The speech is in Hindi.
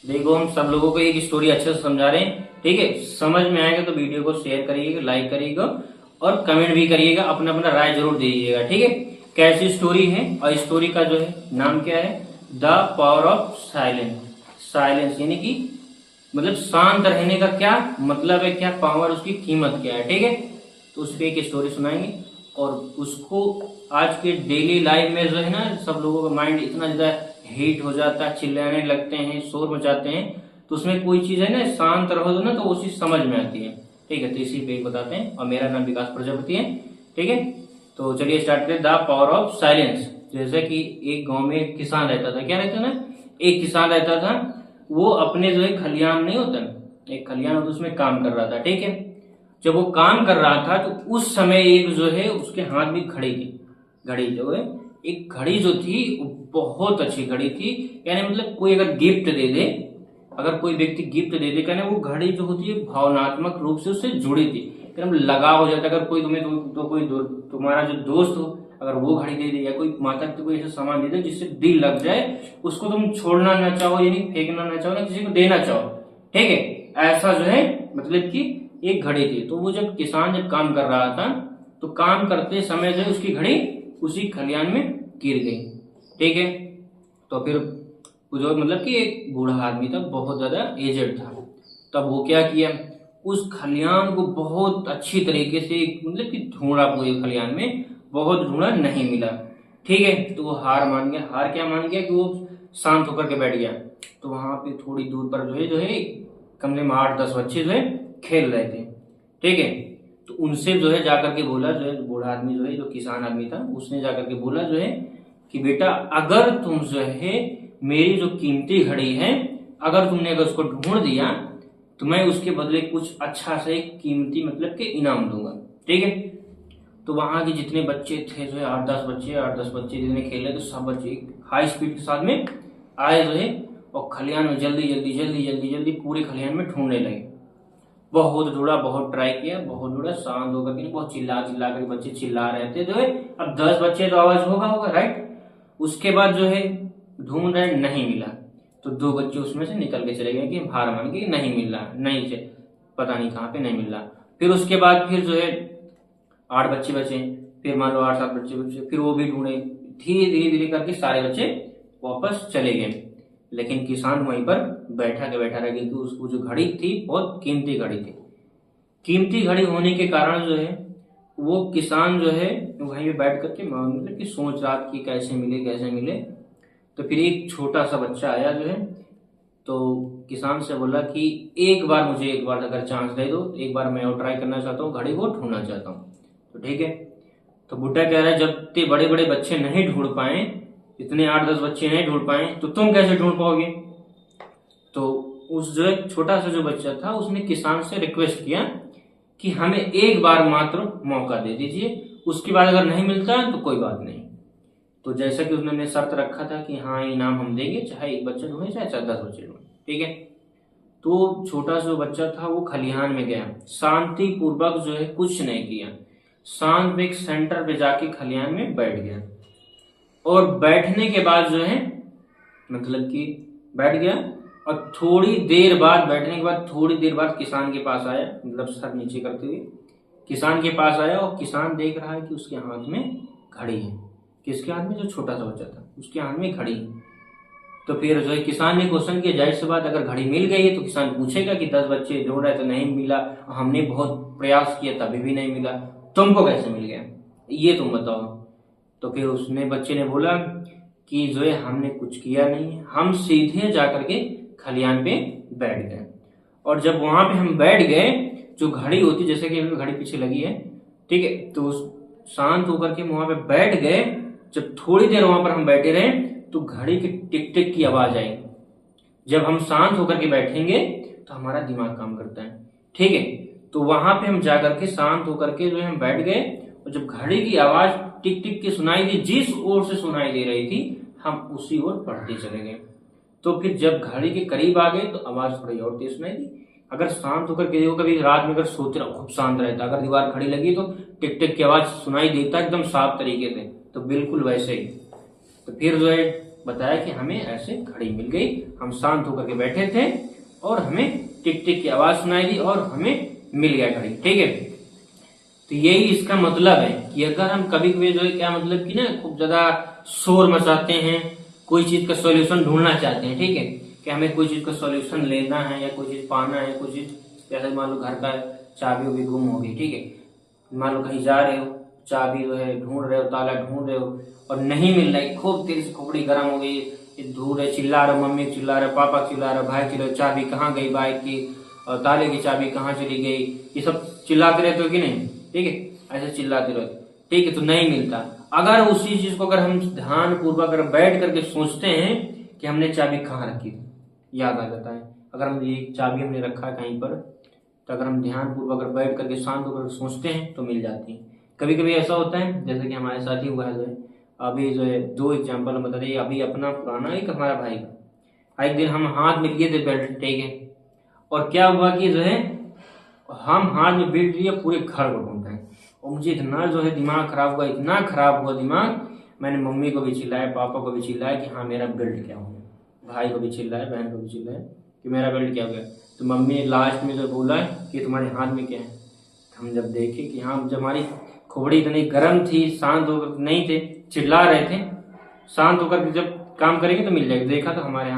देखो हम सब लोगों को एक स्टोरी अच्छे से समझा रहे हैं, ठीक है। समझ में आएगा तो वीडियो को शेयर करिएगा, लाइक करिएगा और कमेंट भी करिएगा, अपना अपना राय जरूर दीजिएगा, ठीक है। कैसी स्टोरी है और स्टोरी का जो है नाम क्या है, the power of silence. Silence यानी कि मतलब शांत रहने का क्या मतलब है, क्या पावर, उसकी कीमत क्या है, ठीक है। तो उस पर एक स्टोरी सुनाएंगे और उसको आज के डेली लाइफ में जो है ना, सब लोगों का माइंड इतना ज्यादा हीट हो जाता है, चिल्लाने लगते हैं, शोर मचाते हैं, तो उसमें कोई चीज है ना, शांत रहो तो ना तो वो चीज समझ में आती है, ठीक है। तो इसी पे बताते हैं और मेरा नाम विकास प्रजापति है, ठीक है। तो चलिए स्टार्ट करें, द पावर ऑफ साइलेंस। जैसे कि एक गांव में एक किसान रहता था, क्या रहता ना, एक किसान रहता था। वो अपने जो है खलियान नहीं होता, एक खलियान होता, उसमें काम कर रहा था, ठीक है। जब वो काम कर रहा था तो उस समय एक जो है उसके हाथ में घड़ी थी। घड़ी जो है, एक घड़ी जो थी वो बहुत अच्छी घड़ी थी, यानी मतलब कोई अगर गिफ्ट दे दे, अगर कोई व्यक्ति गिफ्ट दे दे, कहने वो घड़ी जो होती है भावनात्मक रूप से उससे जुड़ी थी, एकदम लगाव हो जाता। अगर कोई तुम्हें तो कोई तुम्हारा जो दोस्त हो, अगर वो घड़ी दे दे या कोई माता पिता कोई ऐसा सामान दे दे जिससे दिल लग जाए, उसको तुम छोड़ना ना चाहो, यानी फेंकना ना चाहो, ना किसी को देना चाहो, ठीक है। ऐसा जो है मतलब कि एक घड़ी थी। तो वो जब किसान जब काम कर रहा था, तो काम करते समय जो है उसकी घड़ी उसी खलियान में गिर गई, ठीक है। तो फिर वो जो मतलब कि एक बूढ़ा आदमी था, बहुत ज्यादा एजेड था। तब वो क्या किया, उस खलियान को बहुत अच्छी तरीके से मतलब कि ढूंढा, पूरे खलियान में बहुत ढूंढा, नहीं मिला, ठीक है। तो वो हार मान गया। हार क्या मान गया कि वो शांत होकर के बैठ गया। तो वहां पे थोड़ी दूर पर जो है कमरे में 8-10 बच्चे जो है खेल रहे थे, ठीक है। तो उनसे जो है जाकर के बोला, जो है बूढ़ा आदमी जो है, जो किसान आदमी था, उसने जाकर के बोला जो है कि बेटा, अगर तुम जो है मेरी जो कीमती घड़ी है, अगर तुमने अगर उसको ढूंढ दिया तो मैं उसके बदले कुछ अच्छा से कीमती मतलब के इनाम दूंगा, ठीक है। तो वहां के जितने बच्चे थे जो है 8-10 बच्चे जितने खेल रहे थे, सब बच्चे हाई स्पीड के साथ में आए जो है, और खलियान में जल्दी जल्दी जल्दी जल्दी जल्दी पूरे खलियान में ढूंढने लगे। बहुत ढूंढा, बहुत ट्राई किया, बहुत ढूंढा, शांत होकर के, बहुत चिल्ला चिल्ला कर बच्चे चिल्ला रहे थे जो है। अब 10 बच्चे तो आवाज होगा राइट। उसके बाद जो है ढूंढ रहे, नहीं मिला। तो 2 बच्चे उसमें से निकल के चले गए कि हार मान के, नहीं मिल रहा, नहीं से पता नहीं कहाँ पे नहीं मिल रहा। फिर उसके बाद फिर जो है 8 बच्चे बचे, फिर मान लो 8-7 बच्चे बचे, फिर वो भी ढूंढे। धीरे धीरे धीरे करके सारे बच्चे वापस चले गए, लेकिन किसान वहीं पर बैठा के बैठा रह गया, कि उसको जो घड़ी थी बहुत कीमती घड़ी थी। कीमती घड़ी होने के कारण जो है वो किसान जो है वहीं पे बैठ करके मतलब कि सोच रहा कि कैसे मिले कैसे मिले। तो फिर एक छोटा सा बच्चा आया जो है, तो किसान से बोला कि एक बार मुझे, एक बार अगर चांस दे दो, एक बार मैं और ट्राई करना चाहता हूँ, घड़ी को ढूंढना चाहता हूँ। तो ठीक है। तो बुड्ढा कह रहा है, जब ते बड़े बड़े बच्चे नहीं ढूंढ पाए, इतने 8-10 बच्चे नहीं ढूंढ पाए, तो तुम कैसे ढूंढ पाओगे। तो उस जो एक छोटा सा जो बच्चा था, उसने किसान से रिक्वेस्ट किया कि हमें एक बार मात्र मौका दे दीजिए, उसके बाद अगर नहीं मिलता है तो कोई बात नहीं। तो जैसा कि उसने शर्त रखा था कि हाँ इनाम हम देंगे, चाहे एक बच्चा ढूंढे चाहे 10 बच्चे ढूंढे, ठीक है। तो छोटा सा जो बच्चा था वो खलिहान में गया, शांति पूर्वक जो है कुछ नहीं किया, शांत एक सेंटर पे जाके खलिहान में बैठ गया। और बैठने के बाद जो है मतलब कि बैठ गया, और थोड़ी देर बाद, बैठने के बाद थोड़ी देर बाद किसान के पास आया, मतलब सर नीचे करते हुए किसान के पास आया, और किसान देख रहा है कि उसके हाथ में घड़ी है। किसके हाथ में, जो छोटा सा बच्चा था उसके हाथ में घड़ी है। तो फिर जो है किसान ने क्वेश्चन किया, जाहिर सी बात, अगर घड़ी मिल गई है तो किसान पूछेगा कि 10 बच्चे ढूंढ रहे तो नहीं मिला, हमने बहुत प्रयास किया तभी भी नहीं मिला, तुमको कैसे मिल गया, ये तुम बताओ। तो फिर उसने बच्चे ने बोला कि जो है हमने कुछ किया नहीं, हम सीधे जाकर के खलियान पे बैठ गए। और जब वहां पे हम बैठ गए, जो घड़ी होती, जैसे कि घड़ी पीछे लगी है, ठीक है, तो शांत होकर के वहां पे बैठ गए। जब थोड़ी देर वहां पर हम बैठे रहे तो घड़ी की टिक टिक की आवाज आई। जब हम शांत होकर के बैठेंगे तो हमारा दिमाग काम करता है, ठीक है। तो वहां पे हम जाकर के शांत होकर के जो है हम बैठ गए, और जब घड़ी की आवाज टिक टिक की सुनाई दी, जिस ओर से सुनाई दे रही थी, हम उसी ओर पढ़ते चले गए। तो फिर जब घड़ी के करीब आ गए तो आवाज थोड़ी और तेज सुनाई दी। अगर शांत होकर के देखो, कभी रात में अगर सोते रहो खूब शांत रहता, अगर दीवार खड़ी लगी तो टिक टिक की आवाज सुनाई देता एकदम साफ तरीके से, तो बिल्कुल वैसे ही। तो फिर जो है बताया कि हमें ऐसे घड़ी मिल गई, हम शांत होकर के बैठे थे और हमें टिक टिक की आवाज सुनाई दी और हमें मिल गया घड़ी। ठीक है, तो यही इसका मतलब है कि अगर हम कभी कभी जो है क्या मतलब कि ना खूब ज्यादा शोर मचाते हैं, कोई चीज का सॉल्यूशन ढूंढना चाहते हैं, ठीक है, कि हमें कोई चीज का सॉल्यूशन लेना है या कोई चीज पाना है, कोई चीज जैसे मान लो घर का चाबी भी गुम हो गई, ठीक है, मान लो कहीं जा रहे हो, चाबी जो है ढूंढ रहे हो, ताला ढूंढ रहे हो और नहीं मिल रहा है, खूब तेज से खोपड़ी गर्म हो गई, ढूंढ रहे, चिल्ला रहे, मम्मी चिल्ला रहे, पापा चिल्ला रहे, भाई चिल्ला रहे, चाबी कहाँ गई बाइक की और ताले की चाबी कहाँ चली गई, ये सब चिल्लाते रहते हो कि नहीं, ठीक है, ऐसे चिल्लाते रहो, ठीक है, तो नहीं मिलता। अगर उसी चीज को अगर हम ध्यान पूर्वक अगर बैठ करके सोचते हैं कि हमने चाबी कहाँ रखी थी, याद आ जाता है। अगर हम ये चाबी हमने रखा है कहीं पर, तो अगर हम ध्यान पूर्वक अगर बैठ करके शांत होकर सोचते हैं तो मिल जाती है। कभी कभी ऐसा होता है जैसे कि हमारे साथ ही हुआ है, जो है अभी जो है 2 एग्जाम्पल हम बता दें। अभी अपना पुराना एक हमारा भाई का, एक दिन हम हाथ मिल गए थे बेल्ट, ठीक है, और क्या हुआ कि जो है हम हाथ में बेल्ट लिए पूरे घर को ढूंढ रहे हैं और मुझे इतना जो है दिमाग खराब हुआ, इतना खराब हुआ दिमाग, मैंने मम्मी को भी चिल्लाया, पापा को भी चिल्लाया कि हाँ मेरा बेल्ट क्या हो गया, भाई को भी चिल्लाया, बहन को भी चिल्लाया कि मेरा बेल्ट क्या हो गया। तो मम्मी ने लास्ट में जो बोला कि तुम्हारे हाथ में क्या है, हम जब देखे कि हाँ, जब हमारी खोपड़ी इतनी गर्म थी, शांत होकर नहीं थे, चिल्ला रहे थे, शांत होकर जब काम करेंगे तो मिल जाएगा, देखा तो हमारे हाथ